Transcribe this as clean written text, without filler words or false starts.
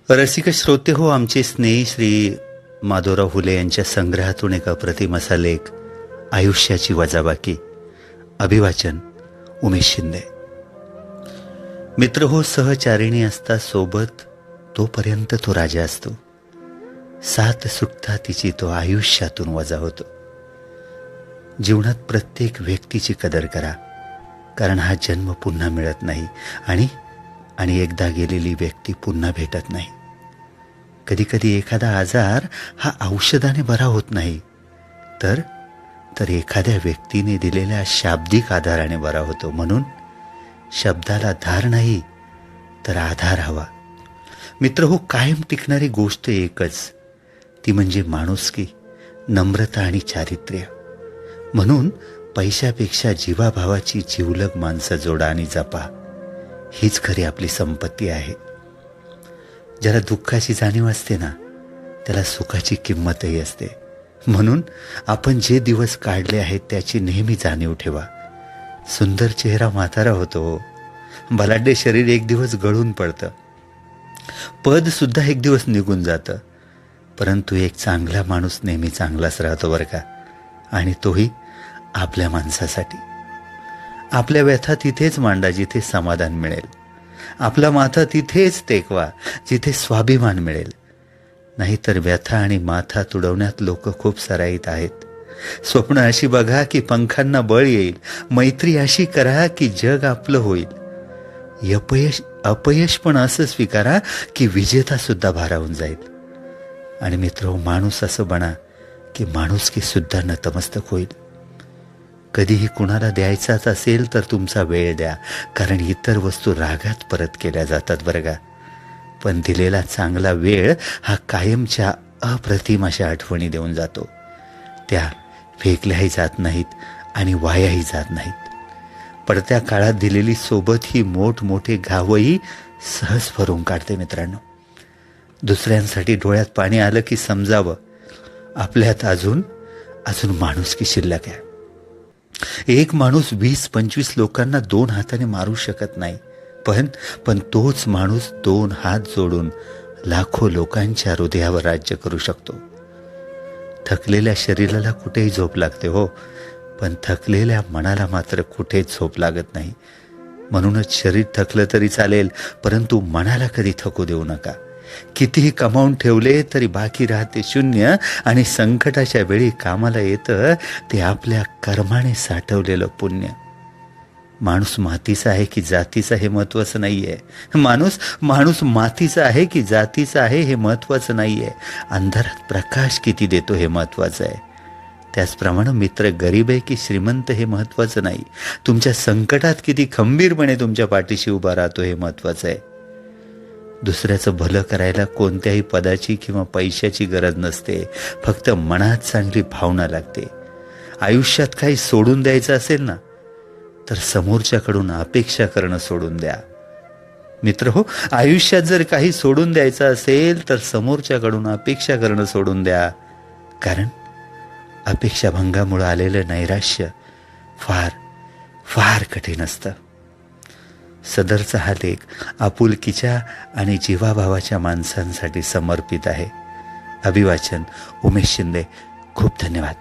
रसिक श्रोते हो, आमचे स्नेही श्री माधवराव हुले यांच्या संग्रहातून एक अप्रतिम असा लेख, आयुष्याची वजाबाकी. अभिवाचन उमेश शिंदे. मित्र हो, सहचारिणी असता सोबत तोपर्यंत तो राजा असतो. साथ सुटता तिची तो आयुष्यातून वजा होतो. जीवनात प्रत्येक व्यक्तीची कदर करा, कारण हा जन्म पुन्हा मिळत नाही आणि एकदा गेलेली व्यक्ती पुन्हा भेटत नाही. कधी कधी एखादा आजार हा औषधाने बरा होत नाही, तर एखाद्या व्यक्तीने दिलेल्या शाब्दिक आधाराने बरा होतो. म्हणून शब्दाला धार नाही तर आधार हवा. मित्र हो, कायम टिकणारी गोष्ट एकच, ती म्हणजे माणुसकी, नम्रता आणि चारित्र्य. म्हणून पैशापेक्षा जीवाभावाची जिवलग माणसं जोडा आणि जपा. हीच खरी आपली संपत्ती आहे. ज्याला दुःखाची जाणीव असते ना, त्याला सुखाची किंमतही असते. म्हणून आपण जे दिवस काढले आहेत त्याची नेहमी जाणीव ठेवा. सुंदर चेहरा म्हातारा होतो, बलाढ्य शरीर एक दिवस गळून पडतं, पद सुद्धा एक दिवस निघून जातं, परंतु एक चांगला माणूस नेहमी चांगलाच राहतो बरं का. आणि तोही आपल्या माणसासाठी. आपल्या व्यथा तिथेच मांडा जिथे समाधान मिळेल. आपला माथा तिथेच टेकवा जिथे स्वाभिमान मिळेल. नाहीतर व्यथा आणि माथा तुडवण्यात लोक खूप सराईत आहेत. स्वप्न अशी बघा की पंखांना बळ येईल. मैत्री अशी करा की जग आपलं होईल. अपयश पण असं स्वीकारा की विजेता सुद्धा भारावून जाईल. आणि मित्र, माणूस असं बना की माणुसकी सुद्धा नतमस्तक होईल. कधीही कुणाला द्यायचाच असेल तर तुमचा वेळ द्या, कारण इतर वस्तू रागात परत केल्या जातात बरं का. पण दिलेला चांगला वेळ हा कायमच्या अप्रतिम अशा आठवणी देऊन जातो. त्या फेकल्याही जात नाहीत आणि वायाही जात नाहीत. पडत्या काळात दिलेली सोबत ही मोठमोठे घावही सहज भरून काढते. मित्रांनो, दुसऱ्यांसाठी डोळ्यात पाणी आलं की समजावं, आपल्यात अजून माणुसकी शिल्लक आहे. एक माणूस 20-25 लोकांना 2 हाताने मारू शकत नाही, पण तोच माणूस 2 हात जोडून लाखो लोकांच्या हृदयावर राज्य करू शकतो. थकलेल्या शरीराला कुठेही झोप लागते हो, पण थकलेल्या मनाला मात्र कुठेच झोप लागत नाही. म्हणूनच शरीर थकलं तरी चालेल, परंतु मनाला कधी थकू देऊ नका. कितीही कमावून ठेवले तरी बाकी राहते शून्य, आणि संकटाच्या वेळी कामाला येतं ते आपल्या कर्माने साठवलेलं पुण्य. माणूस मातीचा आहे की जातीचा हे महत्वाचं नाहीये. माणूस मातीचा आहे की जातीचा आहे हे महत्वाचं नाहीये. अंधारात प्रकाश किती देतो हे महत्वाचं आहे. त्याचप्रमाणे मित्र गरीब आहे की श्रीमंत हे महत्वाचं नाही. तुमच्या संकटात किती खंबीरपणे तुमच्या पाठीशी उभा राहतो हे महत्वाचं आहे. दुसऱ्याचं भलं करायला कोणत्याही पदाची किंवा पैशाची गरज नसते, फक्त मनात चांगली भावना लागते. आयुष्यात काही सोडून द्यायचं असेल ना, तर समोरच्याकडून अपेक्षा करणं सोडून द्या. मित्र हो, आयुष्यात जर काही सोडून द्यायचं असेल तर समोरच्याकडून अपेक्षा करणं सोडून द्या. कारण अपेक्षाभंगामुळे आलेलं नैराश्य फार फार कठीण असतं. सदरचा हा लेख आपुलकीच्या आणि जीवाभावाच्या माणसांसाठी समर्पित आहे. अभिवाचन उमेश शिंदे. खूप धन्यवाद.